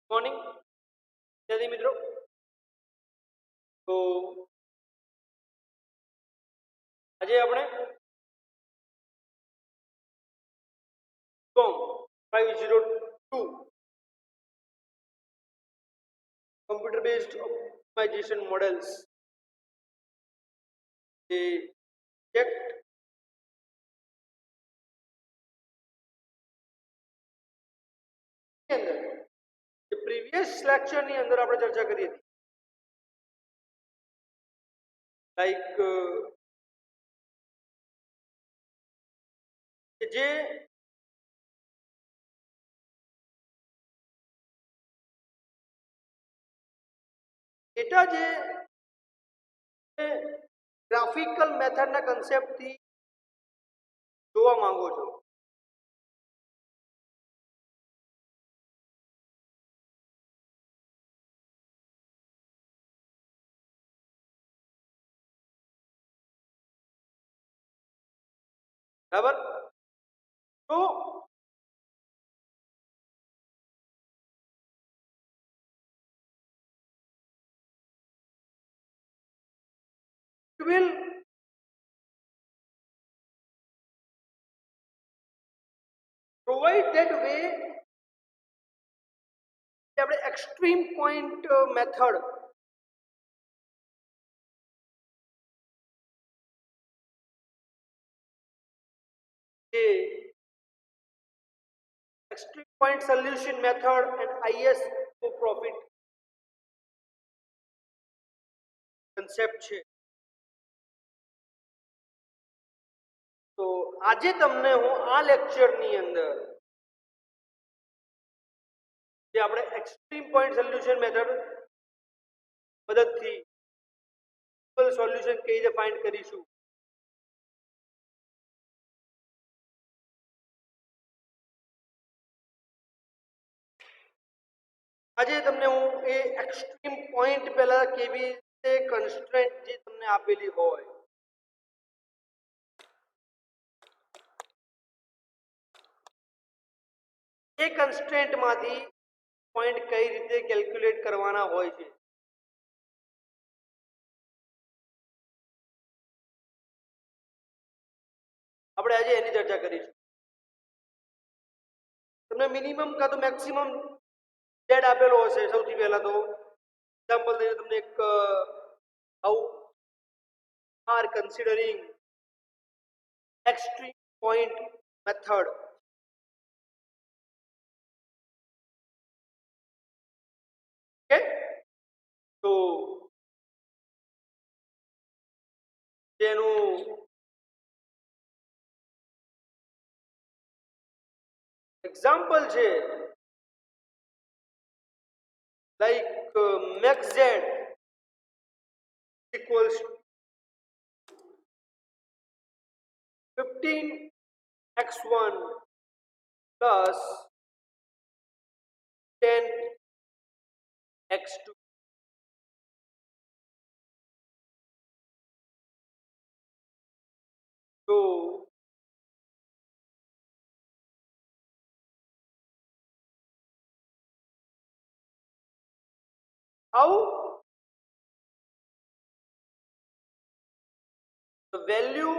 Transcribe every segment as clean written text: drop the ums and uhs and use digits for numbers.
Morning विद्यार्थी मित्रों। तो આજે આપણે form 502 computer based optimisation models એ પ્રોજેક્ટ ની અંદર જે પ્રીવિયસ લેક્ચર ની અંદર આપણે ચર્ચા કરી હતી લાઈક કે જે ડેટા જે ગ્રાફિકલ મેથડના કન્સેપ્ટથી જોવા માંગો છો બરાબર તો it will provide that way કે આપણે એક્સ્ટ્રીમ પોઈન્ટ મેથડ કે extreme point solution method and ISO profit concept છે તો આજે તમને હું આ લેક્ચર ની અંદર જે આપણે એક્સ્ટ્રીમ પોઈન્ટ સોલ્યુશન મેથડ મદદથી સોલ્યુશન કઈ રીતે ફાઇન્ડ કરીશું આજે તમને હું એ એક્સ્ટ્રીમ પોઈન્ટ પહેલા કેવી રીતે કન્સ્ટ્રેન્ટ જે તમને આપેલી હોય એ કન્સ્ટ્રેન્ટ માંથી પોઈન્ટ કઈ રીતે કેલ્ક્યુલેટ કરવાના હોય છે આપણે આજે એની ચર્ચા કરીશું તમને મિનિમમ કાં તો મેક્સિમમ z આપેલો હશે સૌથી પહેલા તો એક્ઝામ્પલ તરીકે તમને એક how are considering extreme point method okay તો તેનું એક્ઝામ્પલ છે like max z equals 15x1 plus 10x2 so how the value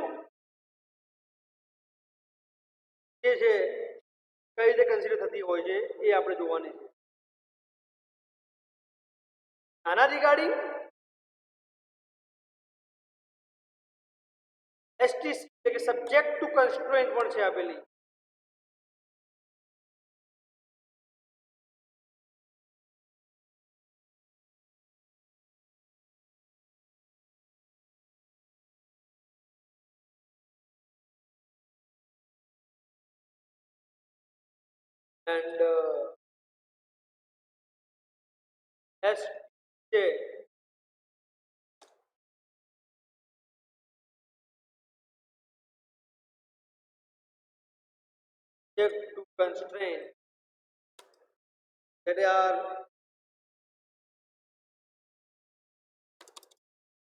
જે છે કઈ રીતે કન્સિડર થતી હોય છે એ આપણે જોવાની છે આના રિગાર્ડિંગ STC એટલે કે સબ્જેક્ટ ટુ કન્સ્ટ્રેન્ટ પણ છે આપેલી and STC subject to constraint that are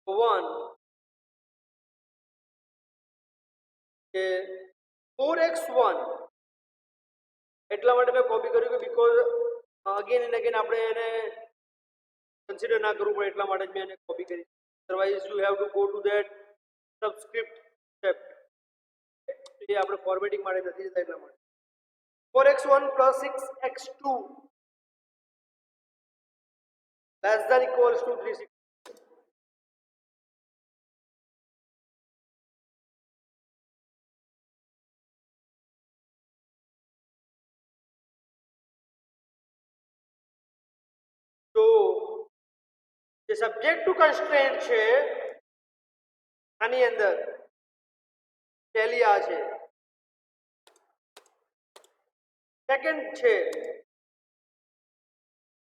one કે 4x1 એટલા માટે મેં કોપી કર્યું કે બીકોઝ અગેન એન્ડ અગેન આપણે એને કન્સિડર ના કરવું પડે એટલા માટે જ મેં એને કોપી કરી. Otherwise you have to go to that subscript step. એ આપણે ફોર્મેટિંગ માટે નથી જતા એટલા માટે. 4x1 plus 6x2 less than equals to 360. તો જે સબ્જેક્ટ ટુ કન્સ્ટ્રેન્ટ છે આની અંદર પહેલી આ છે. સેકન્ડ છે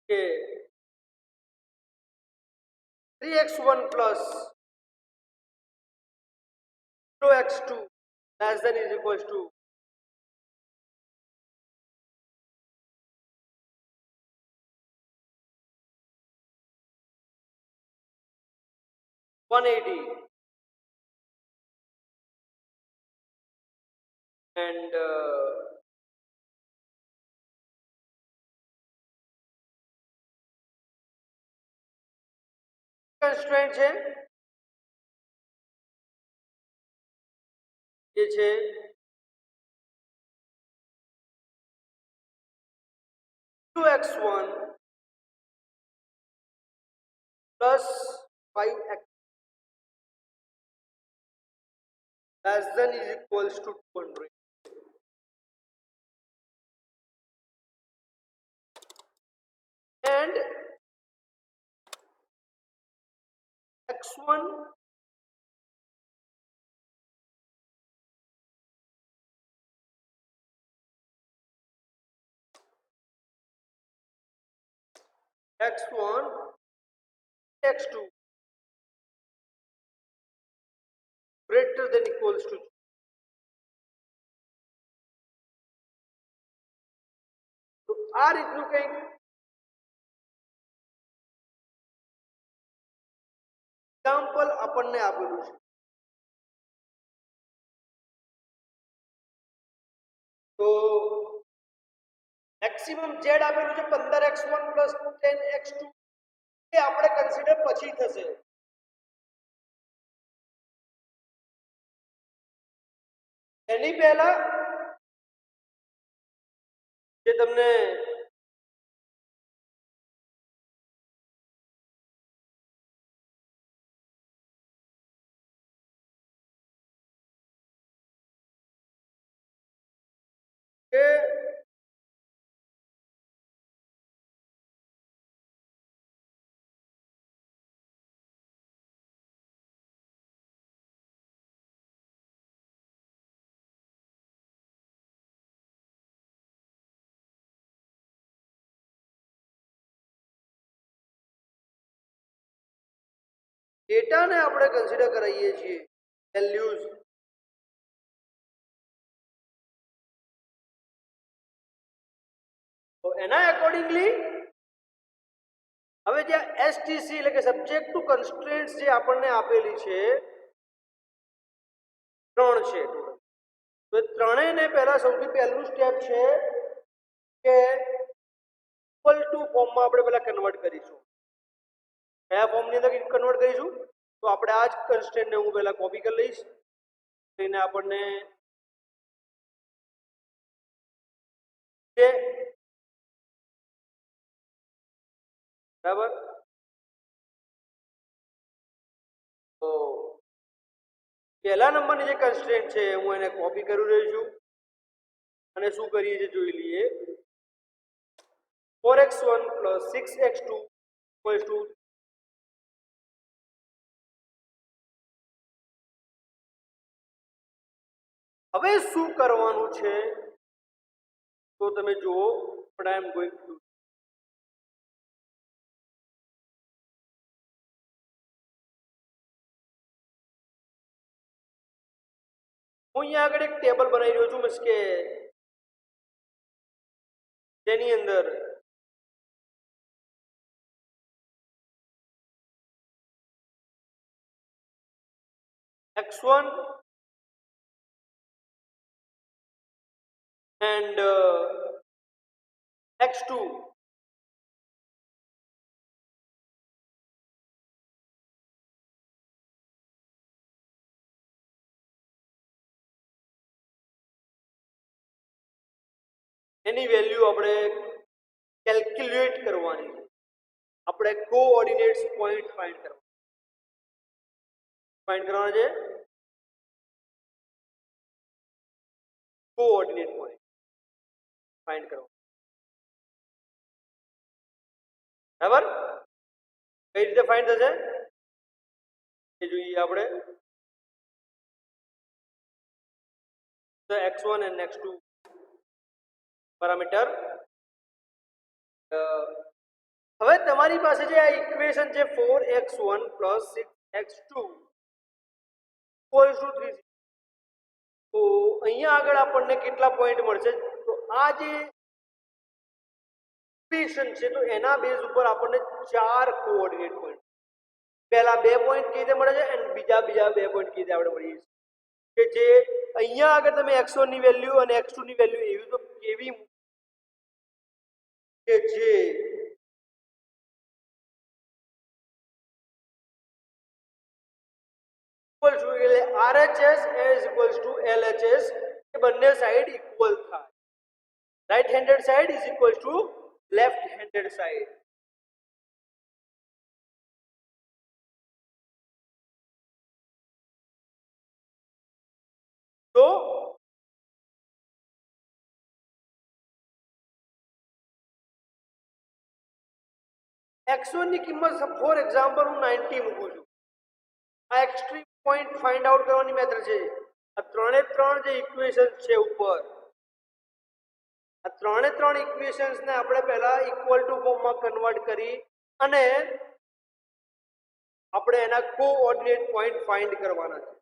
કે 3x1 plus 0x2 less than is equals to 180 and constraint છે એ છે 2x1 plus 5x less than is equals to 200. And x1 x1 x2 greater than equals to 2. તો આ રીતનું કંઈક એક્ઝામ્પલ આપણને આપેલું છે. તો મેક્સિમમ z આપેલું છે 15x1 plus 10x2 એ આપણે કન્સિડર પછી થશે. એની પહેલા જે તમને કે ડેટાને આપણે કન્સિડર કરાવીએ છીએ વેલ્યુઝ. તો એના એકોર્ડિંગલી હવે જે એસટીસી એટલે કે સબ્જેક્ટ ટુ કન્સ્ટ્રેન્ટ્સ જે આપણને આપેલી છે 3 છે. તો ત્રણેયને પહેલા સૌથી પહેલું સ્ટેપ છે કે ઇક્વલ ટુ ફોર્મમાં આપણે પહેલા કન્વર્ટ કરીશું. કયા ફોર્મની અંદર કન્વર્ટ કરીશું? તો આપણે આ જ કન્સ્ટ્રેન્ટને હું પહેલા કોપી કરી લઈશ. એને આપણને બરાબર. તો પહેલા નંબરની જે કન્સ્ટ્રેન્ટ છે હું એને કોપી કરી રહ્યો છું અને શું કરીએ છીએ જોઈ લઈએ. 4x1 plus 6x2 equals to હવે શું કરવાનું છે તો તમે જુઓ. but I am going to હું અહીંયા આગળ એક ટેબલ બનાવી રહ્યો છું. મીન્સ કે જેની અંદર x1 and x2 any value આપણે કેલ્ક્યુલેટ કરવાની છે. આપણે કોઓર્ડિનેટ્સ પોઈન્ટ ફાઇન્ડ કરવાના છે. કોઓર્ડિનેટ પોઈન્ટ ફાઇન્ડ કરવાનો. બરાબર? કઈ રીતે ફાઇન્ડ થશે એ જોઈએ આપણે. the x1 and x2 parameter. હવે તમારી પાસે જે આ ઇક્વેશન છે 4x1 6x2 = 3. તો અહીંયા આગળ આપણને કેટલા પોઈન્ટ મળશે? તો આ જે ઇક્વેશન છે તો એના બેઝ ઉપર આપણને 4 કોઓર્ડિનેટ પોઈન્ટ, પહેલા 2 પોઈન્ટ કઈ રીતે મળે છે અને બીજા 2 પોઈન્ટ કઈ રીતે આપણે મળીએ છીએ કે જે અહીંયા આગળ તમે x1 ની વેલ્યુ અને x2 ની વેલ્યુ એવી તો કેવી કે જે RHS = LHS એ બંને સાઈડ ઇક્વલ થાય. Right handed side = left handed side. તો x1 ની કિંમત ફોર એક્ઝામ્પલ હું 90 મૂકું છું. આ એક્સ્ટ્રીમ પોઈન્ટ ફાઇન્ડ આઉટ કરવાની મેથડ છે. આ ત્રણે ત્રણ જે ઇક્વેશન છે ઉપર, આ ત્રણે ત્રણ ઇક્વેશન્સ ને આપણે પહેલા ઇક્વલ ટુ ફોર્મમાં કન્વર્ટ કરી અને આપણે એના કોઓર્ડિનેટ પોઈન્ટ ફાઇન્ડ કરવાના છે.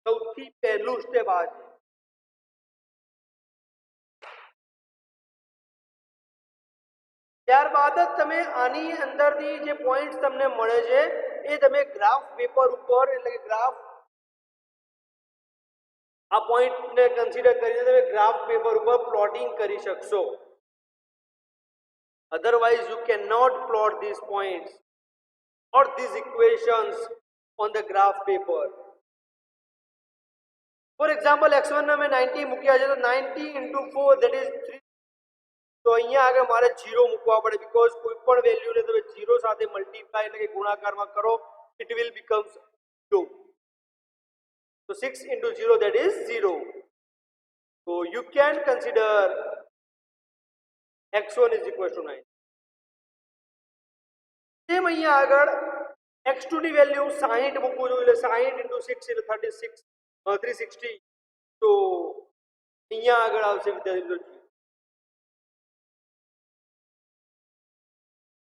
સૌથી પહેલું સ્ટેપ આ છે. ત્યારબાદ જ તમે આની અંદરની જે પોઈન્ટ તમને મળે છે એ તમે ગ્રાફ પેપર ઉપર એટલે કે ગ્રાફ આ પોઈન્ટને કન્સિડર કરીને તમે ગ્રાફ પેપર ઉપર પ્લોટિંગ કરી શકશો. otherwise you cannot plot these points or these equations on the graph paper. For example x1 ને મેં 90 મૂક્યા છે તો 90 into 4 that is 3. તો અહીંયા આગળ મારે 0 મૂકવા પડે બીકોઝ કોઈ પણ વેલ્યુને તમે 0 સાથે મલ્ટીપ્લાય એટલે કે ગુણાકારમાં કરો it will becomes 2. So 6 into 0 that is 0. So you can consider x1 is equal to 9. Same અહીંયા આગળ x2 ની વેલ્યુ 60 મૂકવું જોઈએ એટલે 60 into 6 એટલે 36 360. તો અહીંયા આગળ આવશે વિદ્યાર્થી.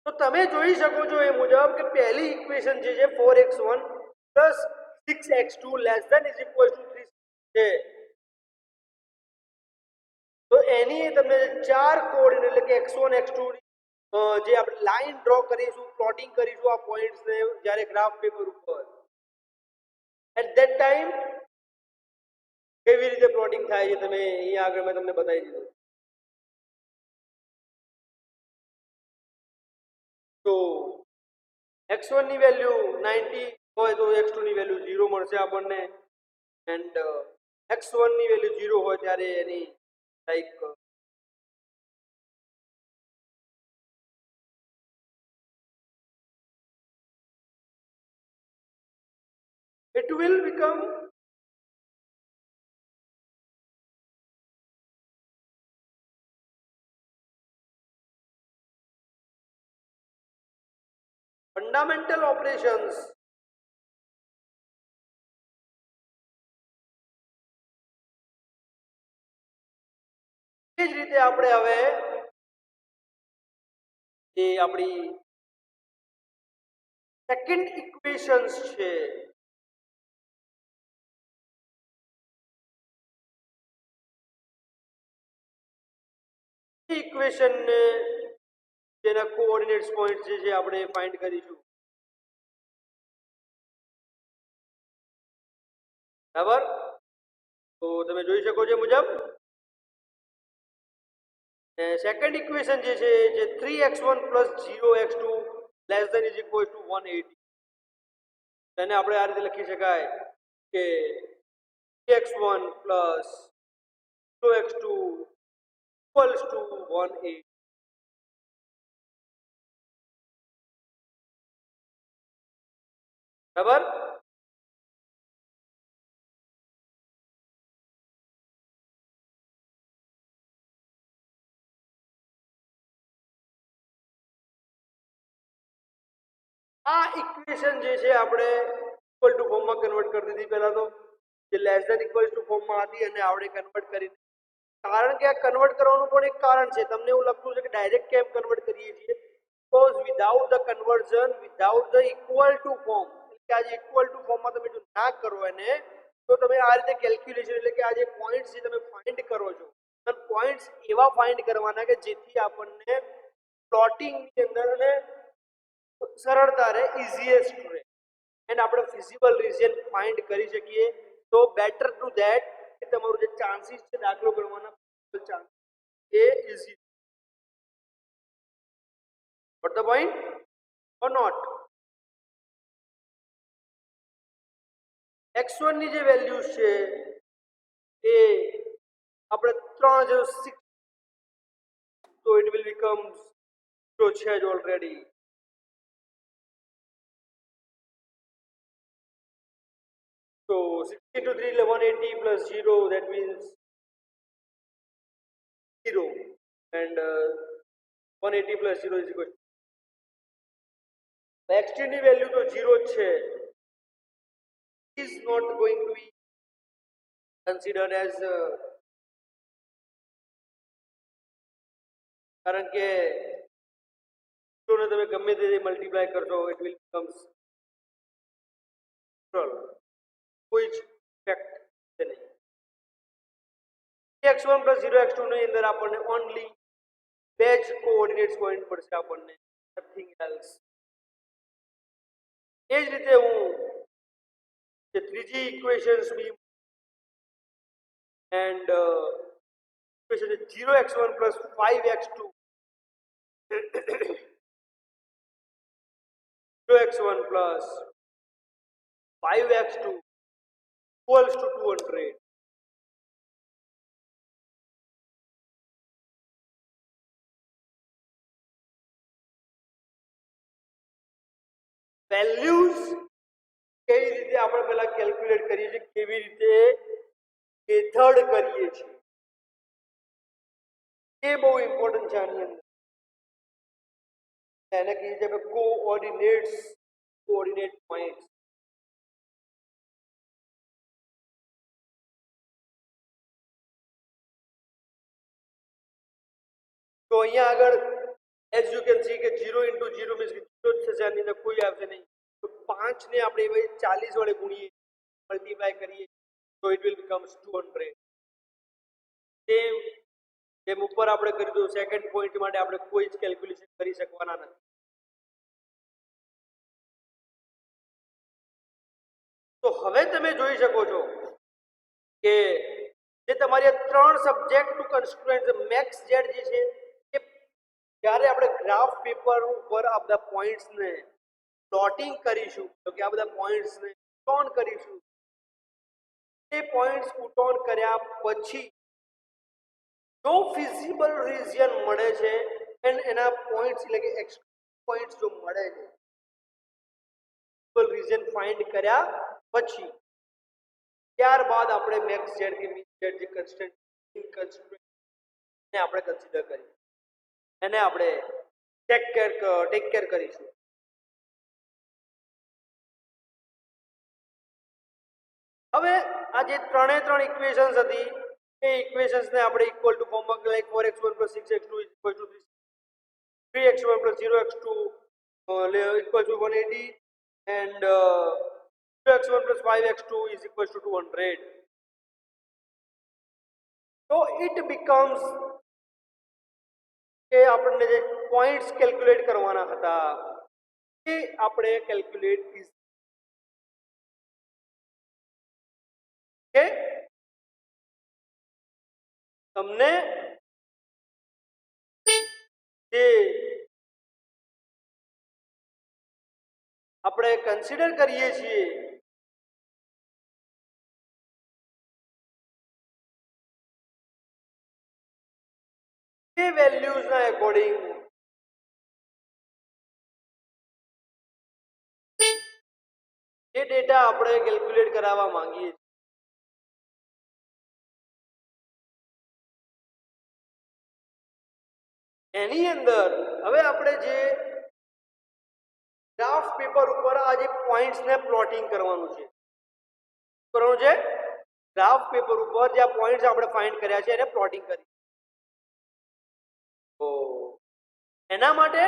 તો તમે જોઈ શકો છો એ મુજબ કે પહેલી ઇક્વેશન જે છે 4x1 6x2 ≤ 3 છે. તો એની તમને ચાર કોઓર્ડિનેટ એટલે કે x1 x2 જે આપણે લાઈન ડ્રો કરીશું, પ્લોટિંગ કરીશું આ પોઈન્ટ્સને જ્યારે ગ્રાફ પેપર ઉપર એટ ધેટ ટાઈમ કેવી રીતે પ્લોટિંગ થાય છે તમે અહીંયા આગળ મેં તમને બતાવી દીધું. તો x1 ની વેલ્યુ 90 હોય તો x2 ની વેલ્યુ 0 મળશે આપણને એન્ડ x1 ની વેલ્યુ 0 હોય ત્યારે એની like it will become fundamental operations. એ જ રીતે આપણે હવે એ આપણી સેકન્ડ ઇક્વેશન્સ છે એ ઇક્વેશનને જેના કોઓર્ડિનેટ્સ પોઈન્ટ છે આપણે ફાઇન્ડ કરીશું. બરાબર? તો તમે જોઈ શકો છો મુજબ સેકન્ડ ઇક્વેશન જે છે જે 3x1 + 0x2 ≤ 180. તેને આપણે આ રીતે લખી શકાય કે 3x1 + 0x2 equals to 180. બરાબર? આ ઇક્વેશન જે છે આપણે ઇક્વલ ટુ ફોર્મમાં કન્વર્ટ કરી દીધી પહેલા તો, જે લેસ ધેન ઇક્વલ ટુ ફોર્મમાં હતી અને આપણે કન્વર્ટ કરી. કારણ કે આ કન્વર્ટ કરવાનું પણ એક કારણ છે. તમને એવું લખતું છે કે ડાયરેક્ટ કેમ કન્વર્ટ કરીએ છીએ? Because without the conversion, without the equal to form, એટલે આજે ઇક્વલ ટુ ફોર્મમાં તમે જો ના કરો એને, તો તમે આ રીતે કેલ્ક્યુલેશન એટલે કે આ જે પોઈન્ટ્સ છે તમે ફાઇન્ડ કરો છો, અને પોઈન્ટ્સ એવા ફાઇન્ડ કરવાના કે જેથી આપણને પ્લોટિંગની અંદર અને સરળતા રહે, ઇઝીએસ્ટ રહે, એન્ડ આપણે ફિઝિબલ રીજન ફાઇન્ડ કરી શકીએ. તો બેટર ટુ ધેટ કે તમારું જે ચાન્સીસ છે દાખલો ગણવાના ચાન્સ એ easy. What the point or not? x1 ની જે વેલ્યુ છે એ આપણે 3.06, તો ઇટ વિલ બીકમ 0 છે જ already. So 60 to 3 180 plus 0, that means 0, and 180 plus 0 is equal to x2 ની વેલ્યુ તો 0 છે, is not going to be considered as કારણ કે ને તમે ગમે તે મલ્ટીપ્લાય કરશો it will becomes કોઈ જ ફેક્ટ છે નહીં. x1 plus 0x2 ની અંદર આપણને ઓનલી બે જ કોઓર્ડિનેટ્સ પોઈન્ટ પડશે આપણને, નથિંગ એલ્સ. એ જ રીતે હું જે ત્રીજી equations B and equation 0x1 plus 5x2 0x1 plus 5x2 equals to 200. Values કેવી રીતે આપણે પહેલા કેલ્ક્યુલેટ કરીએ છીએ, કેવી રીતે મેથડ કરીએ છીએ, એ બહુ ઇમ્પોર્ટન્ટ છે આની અંદર. એને કહીએ છીએ આપણે કોઓર્ડિનેટ પોઈન્ટ્સ. તો અહીંયા આગળ એઝ યુ કેન સી કે 0 into 0 means કે 0 જ થશે, આની અંદર કોઈ આવશે નહીં. તો 5 ને આપણે 40 વડે ગુણીએ, મલ્ટીપ્લાય કરીએ, તો ઇટ વિલ બીકમ્સ 200. જેમ ઉપર આપણે કર્યું સેકન્ડ પોઈન્ટ માટે આપણે કોઈ જ કેલ્ક્યુલેશન કરી શકવાના નથી. તો હવે તમે જોઈ શકો છો કે જે તમારી ત્રણ સબ્જેક્ટ ટુ કન્સ્ટ્રુએન્ટ મેક્સ ઝેડ જે છે, એ જ્યારે આપણે ગ્રાફ પેપર ઉપર આ બધા પોઈન્ટ્સને પ્લોટિંગ કરીશું, તો કે આ બધા પોઈન્ટ્સને પુટ ઓન કરીશું, એ પોઈન્ટ્સ પુટ ઓન કર્યા પછી જો ફિઝિબલ રીજિયન મળે છે એન્ડ એના પોઈન્ટ્સ એટલે કે એક્સ પોઈન્ટ્સ જો મળે છે, ફિઝિબલ રીજિયન ફાઇન્ડ કર્યા પછી ત્યારબાદ આપણે મેક્સ ઝેડ કે મીન ઝેડ જે કન્સ્ટન્ટ ને આપણે કન્સિડર કરીએ, એને આપણે ટેક કેર કરીશું. હવે આ જે ત્રણ ઇક્વેશન્સ હતી એ ઇક્વેશન્સને આપણે ઇક્વલ ટુ ફોર્મમાં like 4x1 plus 6x2 is equal to 3x1 plus 0x2 equal to 180 and 2x1 plus 5x2 is equal to 200. So it becomes કે આપણને જે પોઈન્ટ્સ કેલ્ક્યુલેટ કરવાના હતા એ આપણે કેલ્ક્યુલેટ કે તમને જે આપણે કન્સિડર કરીએ છીએ એના એકોર્ડિંગ એ ડેટા આપણે કેલ્ક્યુલેટ કરાવવા માંગીએ છીએ. એની અંદર હવે આપણે જે ગ્રાફ પેપર ઉપર આ જે પોઈન્ટ્સ ને પ્લોટિંગ કરવાનું છે. કરવાનું છે ગ્રાફ પેપર ઉપર જે પોઈન્ટ્સ આપણે ફાઇન્ડ કર્યા છે એને પ્લોટિંગ કરી. તો એના માટે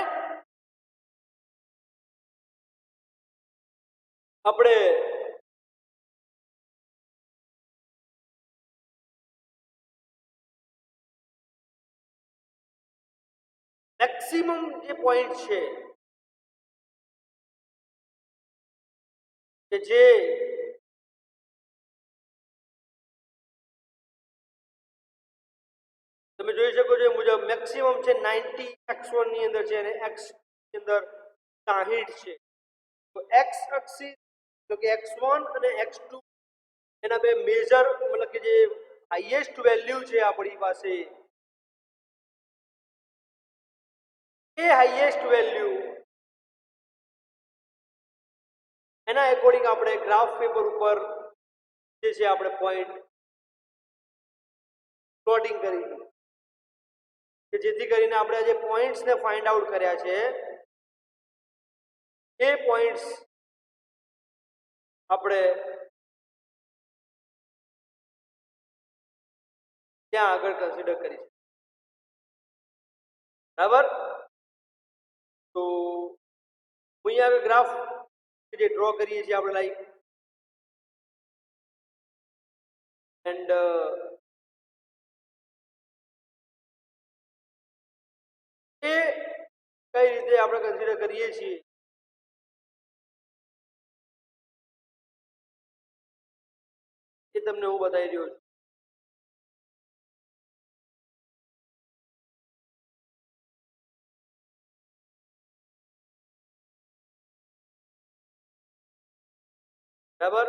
આપણે મેક્સિમમ જે પોઈન્ટ છે કે જે તમે જોઈ શકો છો એ મુજબ મેક્સિમમ છે 90 x1 ની અંદર છે અને x ની અંદર 60 છે. તો x અક્ષિસ તો કે x1 અને x2 એના બે મેજર મતલબ કે જે હાઈએસ્ટ વેલ્યુ છે આપણી પાસે એ હાઈએસ્ટ વેલ્યુ એના એકોર્ડિંગ આપણે ગ્રાફ પેપર ઉપર જે છે આપણે પોઈન્ટ પ્લોટિંગ કરી કે જેથી કરીને આપણે જે પોઈન્ટ્સ ને ફાઇન્ડ આઉટ કર્યા છે એ પોઈન્ટ્સ આપણે ત્યાં આગળ કન્સિડર કરી છે. બરાબર. તો અહીંયા આગળ ગ્રાફ જે ડ્રો કરીએ છીએ આપણે લાઈક એન્ડ એ કઈ રીતે આપણે કન્સિડર કરીએ છીએ એ તમને હું બતાવી રહ્યો છું. બરાબર.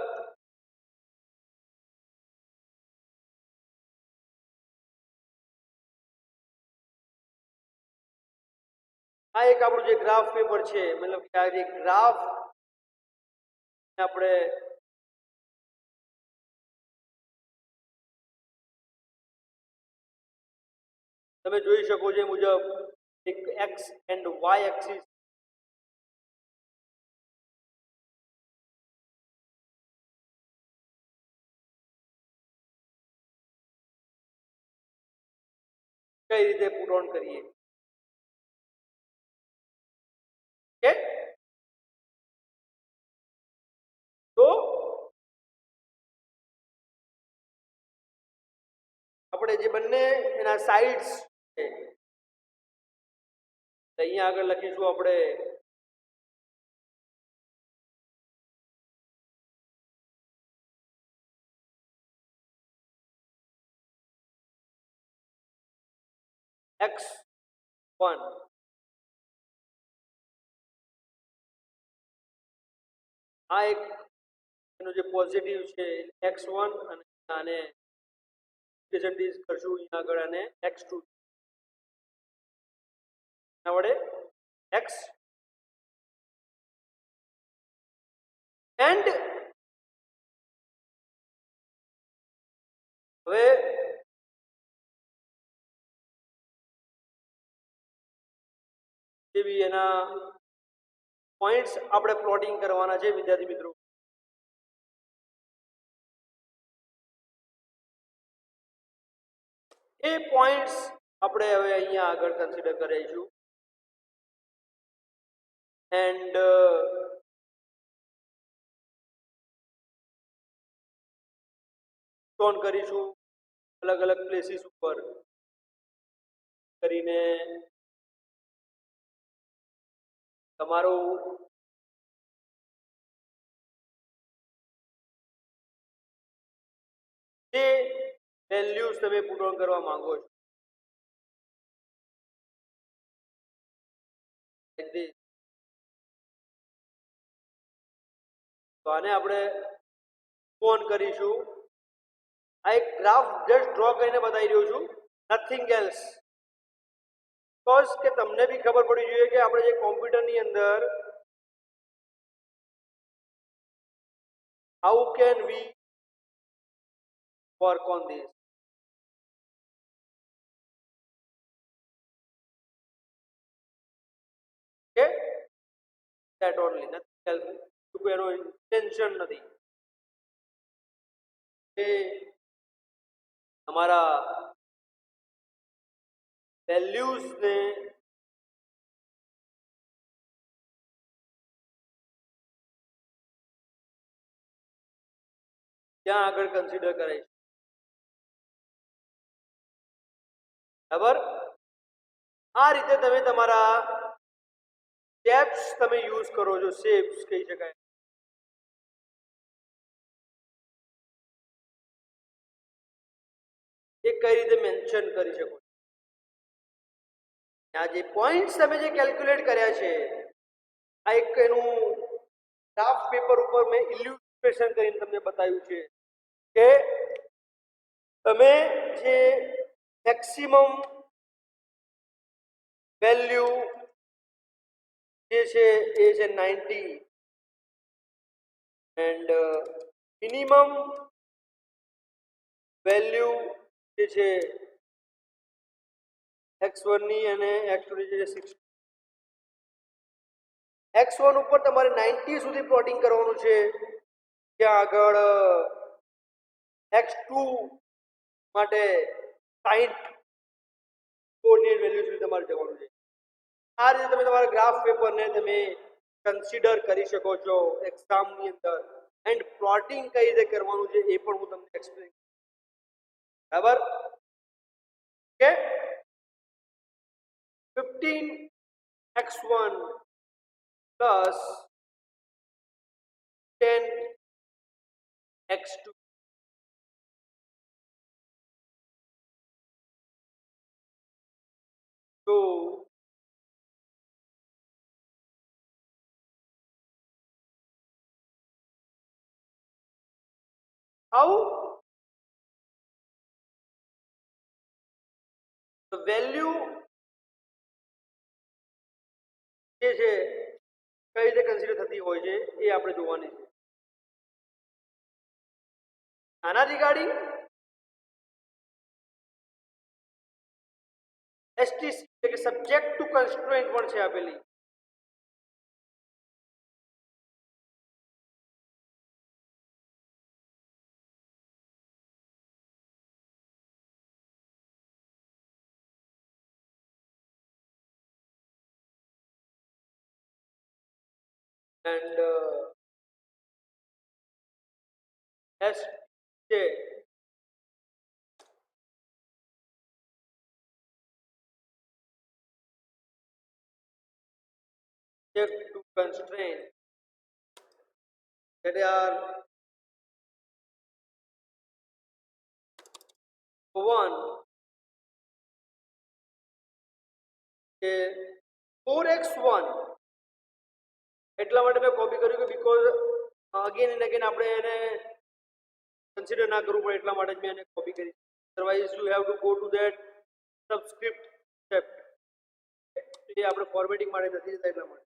આ એક આપણું જે ગ્રાફ પેપર છે મતલબ કે આ જે ગ્રાફ આપણે તમે જોઈ શકો છો એ મુજબ એક એક્સ એન્ડ વાય એક્સિસ કઈ રીતે પુટ ઓન કરીએ. ઓકે. તો આપણે જે બંને એના સાઇડ્સ છે અહીંયા આગળ લખીશું આપણે x1 આ એક એનો જે પોઝિટિવ છે x1 અને આને રિપ્રેઝેન્ટ કરશું અહીંયા આગળ અને x2 ના વડે x એન્ડ હવે જેવી એના પોઈન્ટ્સ આપણે પ્લોટિંગ કરવાના છે વિદ્યાર્થી મિત્રો. એ પોઈન્ટ્સ આપણે હવે અહીંયા આગળ કન્સિડર કરીશું એન્ડ સ્ટોન કરીશું અલગ અલગ પ્લેસીસ ઉપર કરીને તમારું જે વેલ્યુઝ તમે પુટ ઓન કરવા માંગો છો તો આને આપણે ઓન કરીશું. આ એક ગ્રાફ જસ્ટ ડ્રો કરીને બતાવી રહ્યો છું, નથિંગ એલ્સ. बिकॉज કે તમને બી ખબર પડી જોઈએ કે આપણે જે કોમ્પ્યુટરની અંદર how can we work on this. Okay, that only, nothing else. એનો ઇન્ટેન્શન નથી કે તમારા વેલ્યુઝ ને ત્યાં આગળ કન્સિડર કરે છે, બરાબર. આ રીતે તમે તમારા સ્ટેપ્સ તમે યુઝ કરો છો, શેપ્સ કહી શકાય. એ કઈ રીતે મેન્શન કરી શકો. આ જે પોઈન્ટ્સ તમે જે કેલ્ક્યુલેટ કર્યા છે આ એક એનું ગ્રાફ પેપર ઉપર મેં ઇલ્યુસ્ટ્રેશન કરીને તમને બતાવ્યું છે કે તમે જે મેક્સિમમ વેલ્યુ જે છે એ છે 90 એન્ડ મિનિમમ વેલ્યુ જે છે x1 ની અને x2 ની જે 60. x1 ઉપર તમારે 90 સુધી પ્લોટિંગ કરવાનું છે, ત્યાં આગળ x2 માટે 60 કોઓર્ડિનેટ વેલ્યુ સુધી તમારે જવાનું છે. આ રીતે તમે તમારા ગ્રાફ પેપરને તમે કન્સિડર કરી શકો છો એક્ઝામની અંદર. એન્ડ પ્લોટિંગ કઈ રીતે કરવાનું છે એ પણ હું તમને એક્સપ્લેન, બરાબર. Okay, 15x1 plus 10x2. So how the value જે છે કઈ રીતે કન્સિડર થતી હોય છે એ આપણે જોવાની છે. આના રિગાર્ડિંગ એસટીસી એટલે કે સબ્જેક્ટ ટુ કન્સ્ટ્રેન્ટ પણ છે આપેલી. એન્ડ એસ છે subject to constraint that are one કે 4x1 એટલા માટે મેં કોપી કર્યું કે બીકોઝ અગેન એન્ડ અગેન આપણે એને કન્સિડર ના કરવું પડે એટલા માટે જ મેં એને કોપી કરી. Otherwise you have to go to that subscript step. એ આપણે ફોર્મેટિંગ માટે નથી જતા એટલા માટે.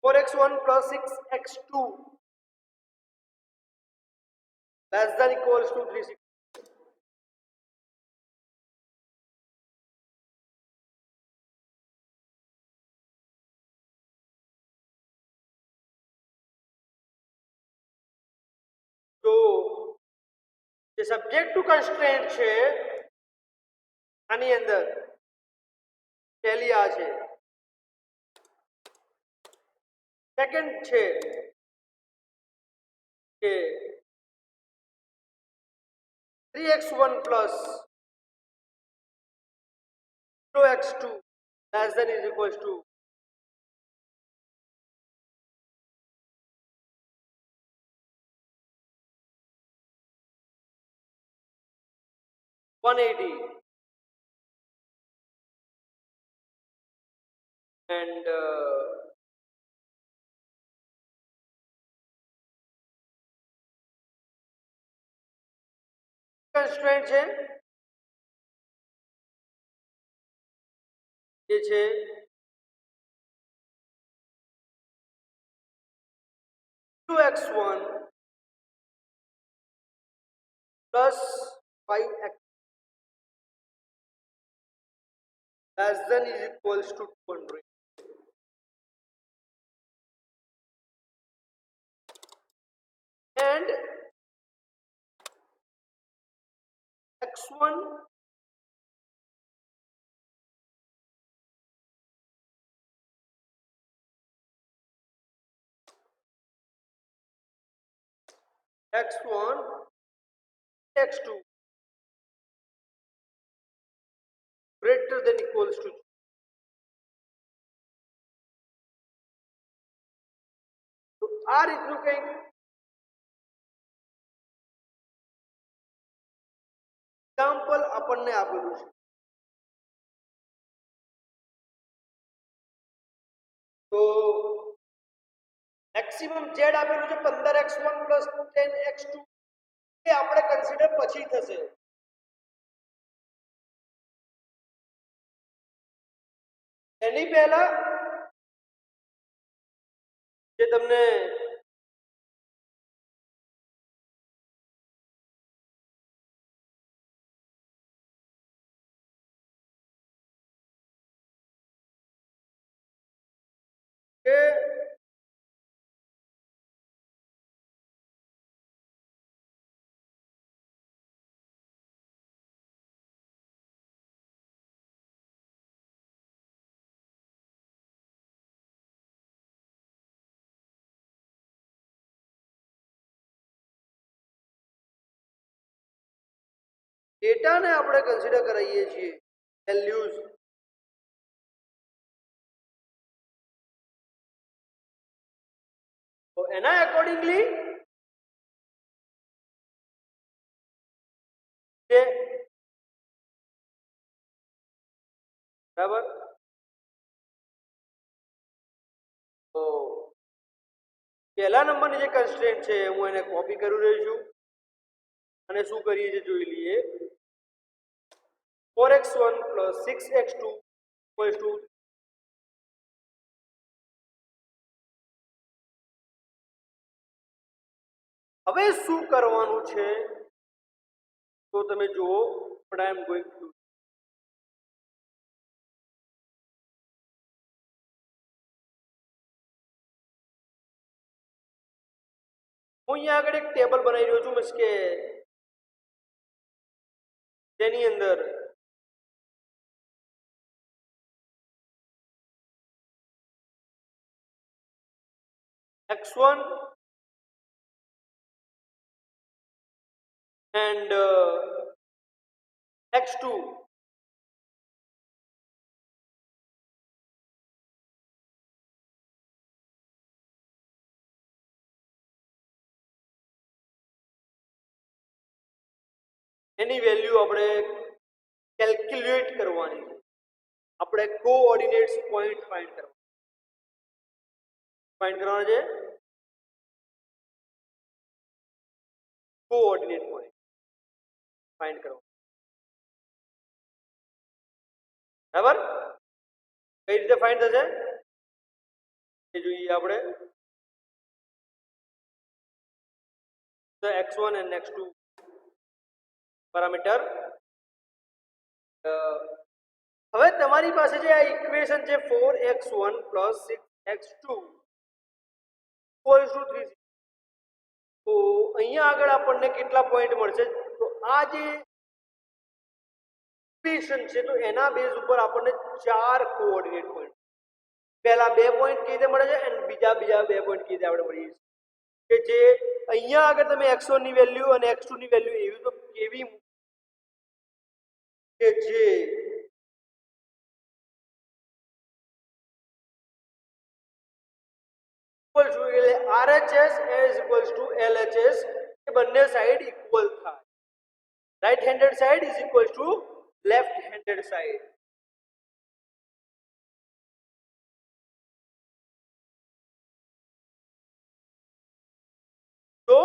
4x1 plus 6x2 less than equals to 360. તો જે સબ્જેક્ટ ટુ કન્સ્ટ્રેન્ટ છે આની અંદર પહેલી આ છે. સેકન્ડ છે કે 3x1 plus 0x2 less than is equals to 180. And constraint છે એ છે 2x1 plus 5x less than is equals to 200. And x1 x1 x2 greater than equals to 0. તો આ રીતનું કંઈક એક્ઝામ્પલ આપણને આપેલું છે. તો મેક્સિમમ z આપેલું છે 15x1 પ્લસ 10x2 એ આપણે કન્સિડર પછી થશે. એની પહેલા જે તમને કે ડેટાને આપણે કન્સિડર કરીએ છીએ વેલ્યુઝ. તો એના એકોર્ડિંગલી બરાબર. તો પહેલા નંબરની જે કન્સ્ટ્રેન્ટ છે હું એને કોપી કરી રહ્યો છું અને શું કરીએ છીએ જોઈ લઈએ. 4x1 plus 6x2 equals to હવે શું કરવાનું છે તો તમે જુઓ. પણ આઈ એમ ગોઈંગ ટુ હું અહીંયા આગળ એક ટેબલ બનાવી રહ્યો છું મીન્સ કે તેની અંદર x1 and x2 any value આપણે કેલ્ક્યુલેટ કરવાની છે. આપણે કોઓર્ડિનેટ્સ પોઈન્ટ ફાઇન્ડ કરવાના છે. કોઓર્ડિનેટ પોઈન્ટ ફાઇન્ડ કરવાનો. બરાબર. કઈ રીતે ફાઇન્ડ થશે એ જોઈએ આપણે. તો x1 and x2 પેરામીટર. હવે તમારી પાસે જે આ ઇક્વેશન છે 4x1 plus 6x2 equals to 3. તો અહીંયા આગળ આપણને કેટલા પોઈન્ટ મળશે? તો આ જે ઇક્વેશન છે તો એના બેઝ ઉપર આપણને 4 કોઓર્ડિનેટ પોઈન્ટ, પહેલા 2 પોઈન્ટ કઈ રીતે મળે છે અને બીજા 2 પોઈન્ટ કઈ રીતે આપણે મળીએ છીએ કે જે અહીંયા આગળ તમે x1 ની વેલ્યુ અને x2 ની વેલ્યુ એવી તો કેવી કે જે equal to RHS is equals to LHS એ બંને સાઈડ ઇક્વલ થાય. Right handed side is equals to left handed side. તો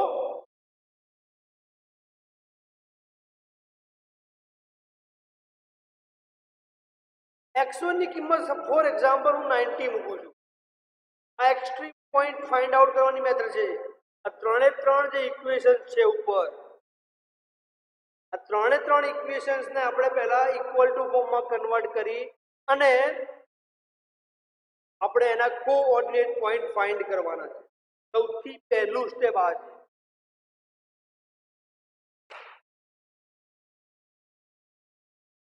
x1 ની કિંમત ફોર એક્ઝામ્પલ હું 90 મૂકું છું. આ એક્સ્ટ્રીમ પોઈન્ટ ફાઇન્ડ આઉટ કરવાની મેથડ છે. આ ત્રણે ત્રણ જે ઇક્વેશન છે ઉપર, આ ત્રણે ત્રણ ઇક્વેશન્સ ને આપણે પહેલા ઇક્વલ ટુ ફોર્મમાં કન્વર્ટ કરી અને આપણે એના કોઓર્ડિનેટ પોઈન્ટ ફાઇન્ડ કરવાના છે. સૌથી પહેલું સ્ટેપ આ છે.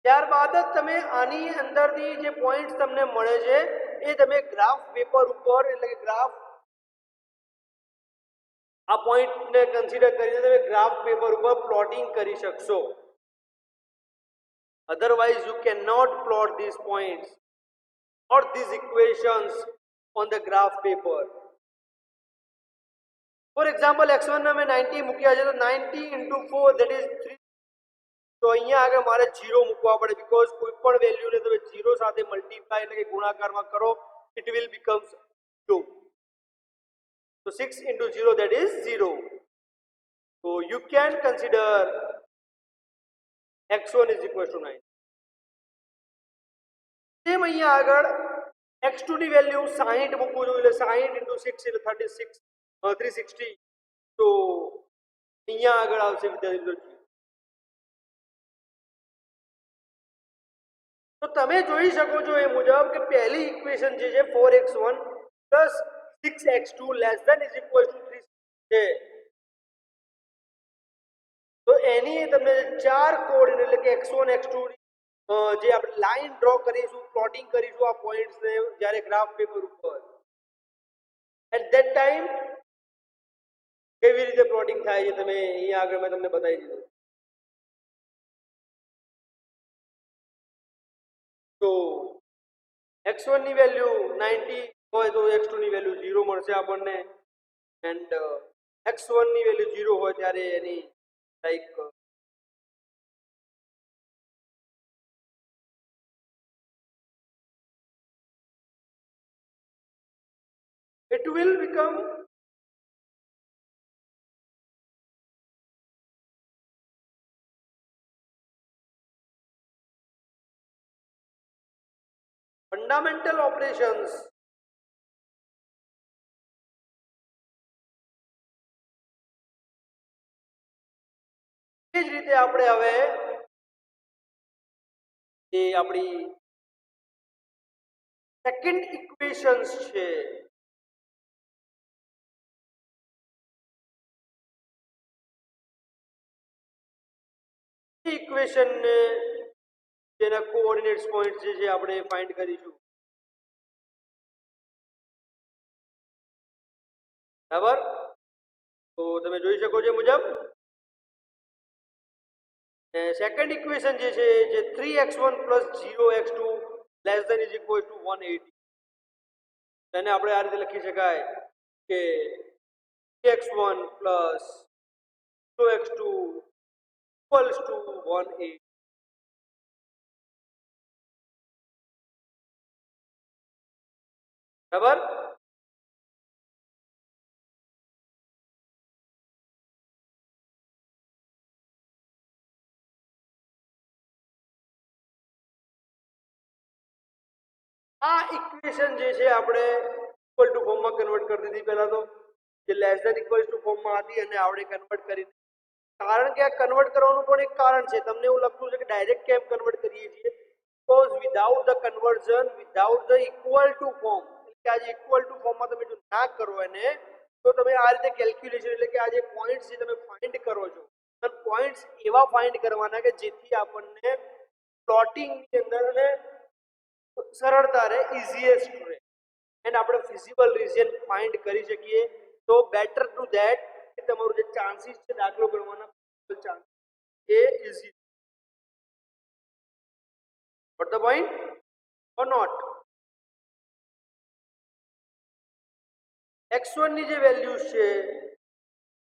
ત્યારબાદ જ તમે આની અંદરથી જે પોઈન્ટ્સ તમને મળે છે એ તમે ગ્રાફ પેપર ઉપર એટલે કે ગ્રાફ આ પોઈન્ટને કન્સિડર કરીને તમે ગ્રાફ પેપર ઉપર પ્લોટિંગ કરી શકશો. Otherwise you cannot plot these points or these equations on the graph paper. For example, x1 ને મેં 90 મૂક્યા છે તો 90 into 4 that is 3. તો અહીંયા આગળ મારે 0 મૂકવા પડે બીકોઝ કોઈ પણ વેલ્યુને તમે 0 સાથે મલ્ટીપ્લાય એટલે કે ગુણાકારમાં કરો it will becomes 2. So 6 into 0 that is 0. So you can consider x1 is equal to 9. Same અહીંયા આગળ x2 ની વેલ્યુ 60 મૂકવું જોઈએ એટલે 60 into 6 એટલે 36 360. તો અહીંયા આગળ આવશે વિદ્યાર્થી. તો તમે જોઈ શકો છો એ મુજબ કે પહેલી ઇક્વેશન જે છે 4x1 plus 6x2 less than is equal to 3 છે. તો એની તમને ચાર કોઓર્ડિનેટ એટલે કે x1 x2 જે આપણે લાઈન ડ્રો કરીશું, પ્લોટિંગ કરીશું આ પોઈન્ટ્સને જ્યારે ગ્રાફ પેપર ઉપર, એટ ધેટ ટાઈમ કેવી રીતે પ્લોટિંગ થાય છે તમે અહીંયા આગળ મેં તમને બતાવી દીધું. તો x1 ની વેલ્યુ 90 હોય તો x2 ની વેલ્યુ 0 મળશે આપણને, એન્ડ x1 ની વેલ્યુ 0 હોય ત્યારે એની like it will become fundamental operations. એ જ રીતે આપણે હવે એ આપણી સેકન્ડ ઇક્વેશન્સ છે ઇક્વેશનને જેના કોઓર્ડિનેટ્સ પોઈન્ટ જે આપણે ફાઇન્ડ કરીશું. બરાબર, તો તમે જોઈ શકો છો મુજબ સેકન્ડ ઇક્વેશન જે છે જે 3x1 plus 0x2 less than is equal to 180. તેને આપણે આ રીતે લખી શકાય કે 3x1 plus 0x2 equals to 180. બરાબર, આ ઇક્વેશન જે છે આપણે ઇક્વલ ટુ ફોર્મમાં કન્વર્ટ કરી દીધી. પહેલા તો જે લેસ ધેન ઇક્વલ ટુ ફોર્મમાં હતી અને આપણે કન્વર્ટ કરી. કારણ કે આ કન્વર્ટ કરવાનું પણ એક કારણ છે. તમને એવું લાગતું છે કે ડાયરેક્ટ કેમ કન્વર્ટ કરીએ છીએ, because without the conversion, without the equal to form, એટલે આ જે ઇક્વલ ટુ ફોર્મમાં તમે જો ના કરો એને, તો તમે આ રીતે કેલ્ક્યુલેશન એટલે કે આ જે પોઈન્ટ્સ જે તમે ફાઇન્ડ કરો છો, અને પોઈન્ટ્સ એવા ફાઇન્ડ કરવાના કે જેથી આપણને પ્લોટિંગની અંદર અને સરળતા રહે, ઇઝીએસ્ટ રહે, એન્ડ આપણે ફિઝિબલ રીજન ફાઇન્ડ કરી શકીએ. તો બેટર ટુ ધેટ કે તમારું જે ચાન્સીસ છે દાખલો ગણવાના ચાન્સ એ easy. What the point or not? x1 ની જે વેલ્યુ છે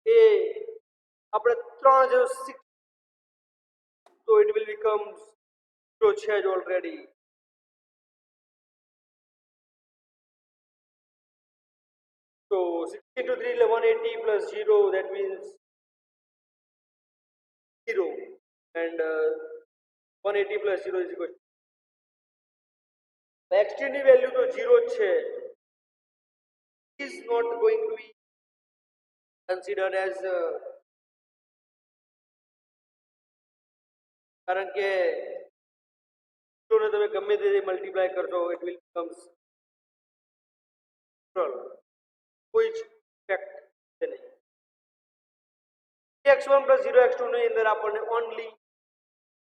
એ આપણે 3 તો ઇટ વિલ બીકમ 0 છે જ already. So 60 to 3 180 plus 0 that means 0, and 180 plus 0 is equal to xt ની વેલ્યુ તો 0 જ છે, is not going to be considered as કારણ કે ને તમે ગમે તે મલ્ટીપ્લાય કરશો ઇટ વિલ કમ્સ કોઈ જ ફેક્ટ છે નહીં. x1 plus 0x2 ની અંદર આપણને ઓનલી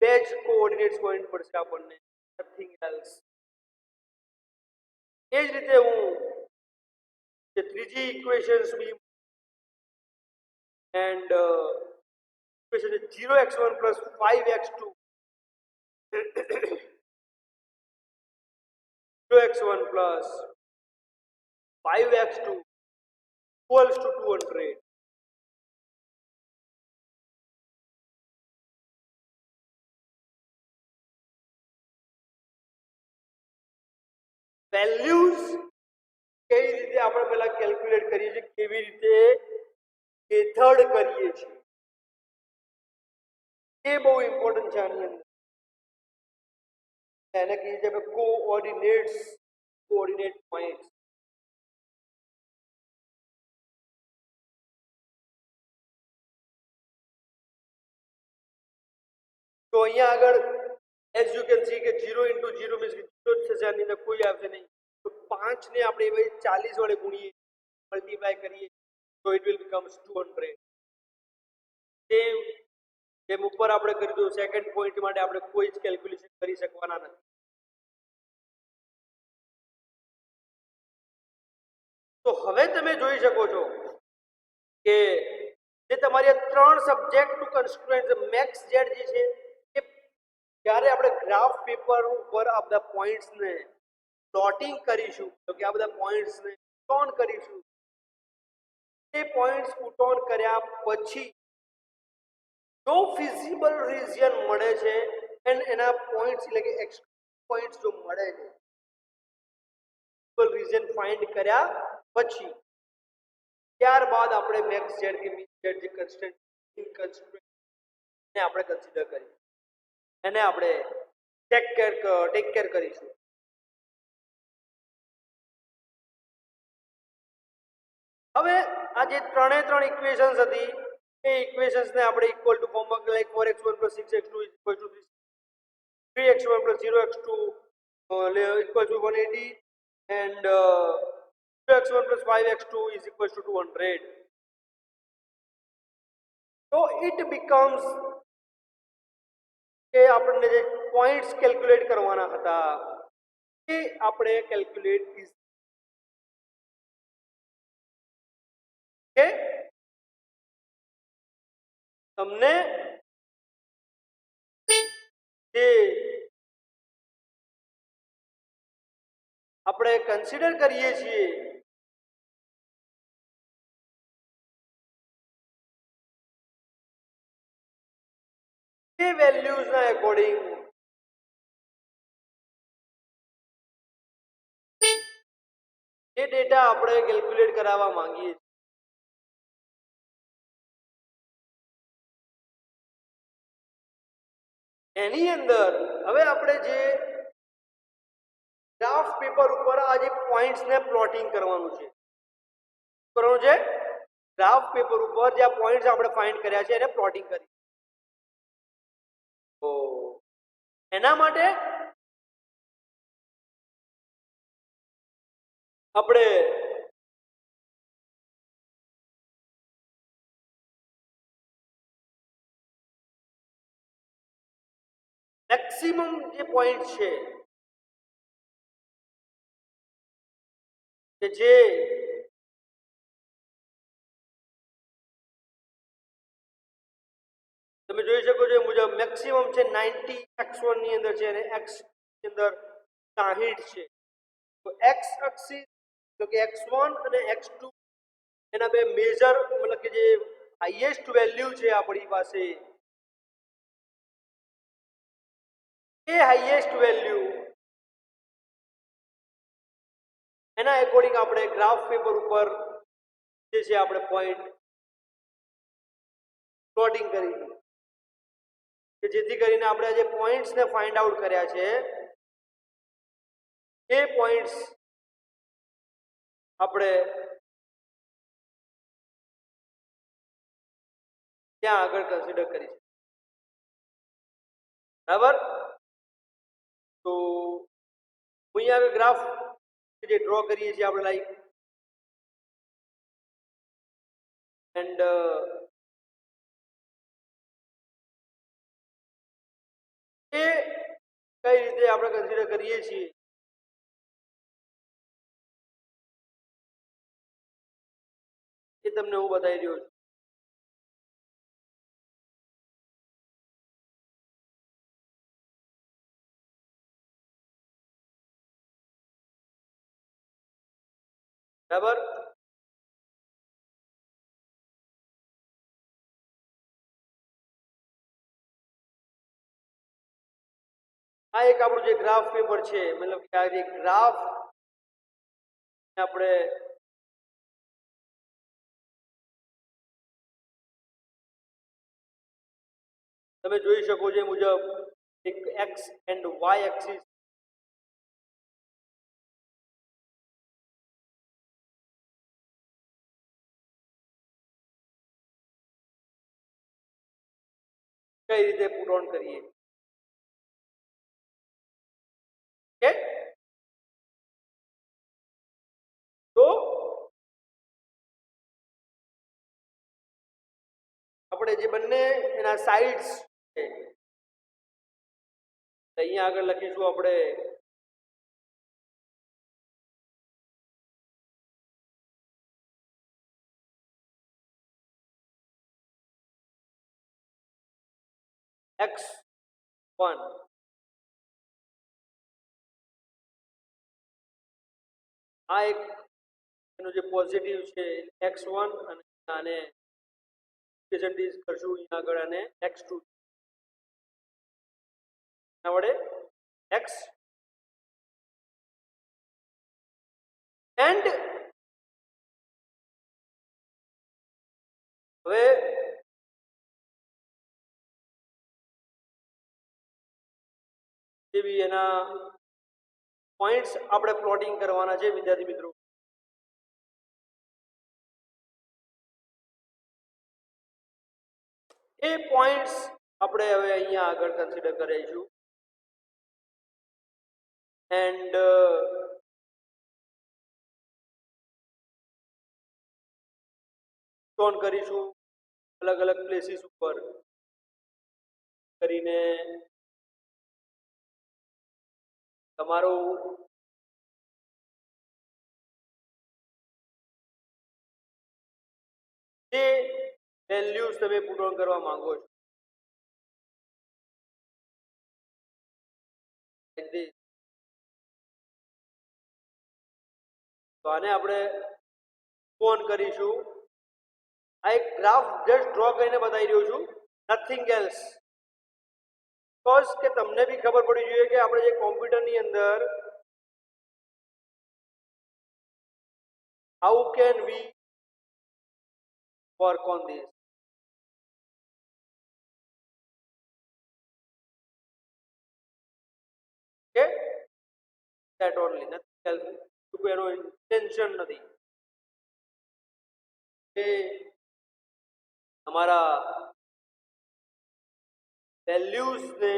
બે જ કોઓર્ડિનેટ્સ પોઈન્ટ પડશે આપણને, નથિંગ એલ્સ. એ જ રીતે હું જે ત્રીજી equations B and equation 0x1 plus 5x2 0x1 plus 5x2 equals to 200. Values કઈ રીતે આપણે પહેલા કેલ્ક્યુલેટ કરીએ છીએ, કેવી રીતે મેથડ કરીએ છીએ, એ બહુ ઇમ્પોર્ટન્ટ છે આની અંદર. એને કહીએ છીએ આપણે કોઓર્ડિનેટ પોઈન્ટ્સ. તો અહીંયા આગળ એઝ યુ કેન સી કે 0 into 0 મીન્સ કે 0 જ થશે, આની અંદર કોઈ આવશે નહીં. તો 5 ને આપણે 40 વડે ગુણીએ, મલ્ટીપ્લાય કરીએ તો ઇટ વિલ બીકમ્સ 200. સેમ જેમ ઉપર આપણે કરી દો સેકન્ડ પોઈન્ટ માટે આપણે કોઈ જ કેલ્ક્યુલેશન કરી શકવાના નથી. તો હવે તમે જોઈ શકો છો કે જે તમારી ત્રણ સબ્જેક્ટ ટુ કન્સ્ટ્રુએન્ટ મેક્સ ઝેડ જે છે એ જ્યારે આપણે ગ્રાફ પેપર ઉપર આ બધા પોઈન્ટ્સને પ્લોટિંગ કરીશું, તો કે આ બધા પોઈન્ટ્સને પુટ ઓન કરીશું, એ પોઈન્ટ્સ પુટ ઓન કર્યા પછી જો ફિઝિબલ રિજિયન મળે છે એન્ડ એના પોઈન્ટ્સ એટલે કે એક્સ પોઈન્ટ્સ જો મળે છે, ફિઝિબલ રિજિયન ફાઇન્ડ કર્યા પછી ત્યારબાદ આપણે મેક્સ ઝેડ કે મીન ઝેડ જે કન્સ્ટન્ટ ઇનકન્સ્ટન્ટ ને આપણે કન્સિડર કરીએ, એને આપણે ટેક કેર કરીશું. હવે આ જે ત્રણ ઇક્વેશન્સ હતી એ ઇક્વેશન્સને આપણે ઇક્વલ ટુ ફોર્મમાં like 4x1 plus 6x2 is equal to 3x1 plus 0x2 equal to 180 and 2x1 plus 5x2 is equal to 200. So it becomes કે આપણને જે પોઈન્ટ્સ કેલ્ક્યુલેટ કરવાના હતા એ આપણે કેલ્ક્યુલેટ કે તમને જે આપણે કન્સિડર કરીએ છીએ એ વેલ્યુઝના એકોર્ડિંગ એ ડેટા આપણે કેલ્ક્યુલેટ કરાવવા માંગીએ છીએ. એની અંદર હવે આપણે જે ગ્રાફ પેપર ઉપર આ જે પોઈન્ટ્સને પ્લોટિંગ કરવાનું છે, ગ્રાફ પેપર ઉપર જે આ પોઈન્ટ્સ આપણે ફાઇન્ડ કર્યા છે એને પ્લોટિંગ કરી. તો એના માટે આપણે મેક્સિમમ જે પોઈન્ટ છે કે જે તમે જોઈ શકો છો એ મુજબ મેક્સિમમ છે 90 x1 ની અંદર છે અને x ની અંદર 60 છે. તો x એક્સિસ એટલે કે x1 અને x2 એના બે મેજર મતલબ કે જે હાઈએસ્ટ વેલ્યુ છે આપણી પાસે એ હાઈએસ્ટ વેલ્યુ એના એકોર્ડિંગ આપણે ગ્રાફ પેપર ઉપર જે છે આપણે પોઈન્ટ પ્લોટિંગ કરી કે જેથી કરીને આપણે જે પોઈન્ટ્સને ફાઇન્ડ આઉટ કર્યા છે એ પોઈન્ટ્સ આપણે ત્યાં આગળ કન્સિડર કરીશું, બરાબર. તો અહીંયા આગળ ગ્રાફ જે ડ્રો કરીએ છીએ આપણે લાઈક એન્ડ એ કઈ રીતે આપણે કન્સિડર કરીએ છીએ એ તમને હું બતાવી રહ્યો છું. બરાબર. આ એક આપણું જે ગ્રાફ પેપર છે, મતલબ કે આ જે ગ્રાફ આપણે તમે જોઈ શકો છો એ મુજબ એક એક્સ એન્ડ વાય એક્સિસ કઈ રીતે પુટ ઓન કરીએ. ઓકે, તો આપણે જે બંને એના સાઇડ્સ છે અહીંયા આગળ લખીશું આપણે x1 આ એક એનું જે પોઝિટિવ છે x1 અને આને રિપ્રેઝેન્ટ કરશું અહીંયા આગળ અને x2 ના વડે x એન્ડ હવે જે બી એના પોઈન્ટ્સ આપણે પ્લોટિંગ કરવાના છે વિદ્યાર્થી મિત્રો. એ પોઈન્ટ્સ આપણે હવે અહીંયા આગળ કન્સિડર કરીશું એન્ડ સ્ટોન કરીશું અલગ અલગ પ્લેસીસ ઉપર કરીને તમારું જે વેલ્યુઝ તમે પુટ ઓન કરવા માંગો છો તો આને આપણે ઓન કરીશું. આ એક ગ્રાફ જસ્ટ ડ્રો કરીને બતાવી રહ્યો છું, નથિંગ એલ્સ. બીકોઝ કે તમને બી ખબર પડી જોઈએ કે આપણે જે કોમ્પ્યુટરની અંદર how can we work on this. Okay, that only, nothing else. એનો ઇન્ટેન્શન નથી કે તમારા વેલ્યુઝને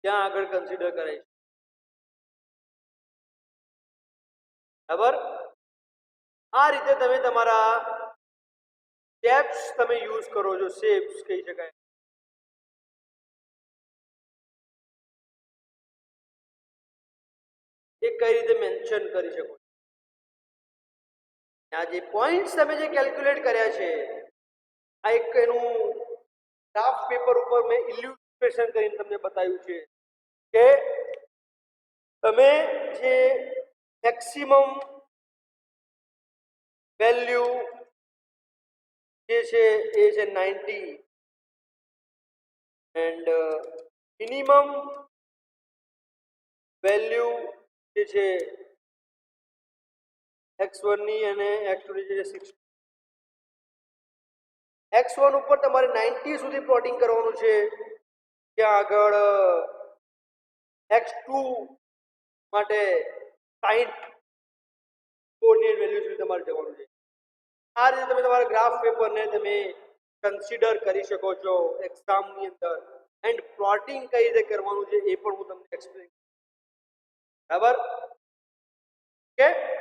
ત્યાં આગળ કન્સિડર કરે છે, બરાબર. આ રીતે તમે તમારા સ્ટેપ્સ તમે યુઝ કરો છો, શેપ્સ કહી શકાય. એ કઈ રીતે મેન્શન કરી શકો. આ જે પોઈન્ટ્સ તમે જે કેલ્ક્યુલેટ કર્યા છે આ એક એનું ગ્રાફ પેપર ઉપર મેં ઇલ્યુસ્ટ્રેશન કરીને તમને બતાવ્યું છે કે તમે જે મેક્સિમમ વેલ્યુ જે છે એ છે 90 એન્ડ મિનિમમ વેલ્યુ જે છે x1 ની અને x2 ની જે 60 x1 ઉપર તમારે 90 સુધી પ્લોટિંગ કરવાનું છે, ત્યાં આગળ x2 માટે 60 કોઓર્ડિનેટ વેલ્યુ સુધી તમારે જવાનું છે. આ રીતે તમે તમારા ગ્રાફ પેપરને તમે કન્સિડર કરી શકો છો એક્ઝામની અંદર. એન્ડ પ્લોટિંગ કઈ રીતે કરવાનું છે એ પણ હું તમને એક્સપ્લેન. બરાબર? ઓકે.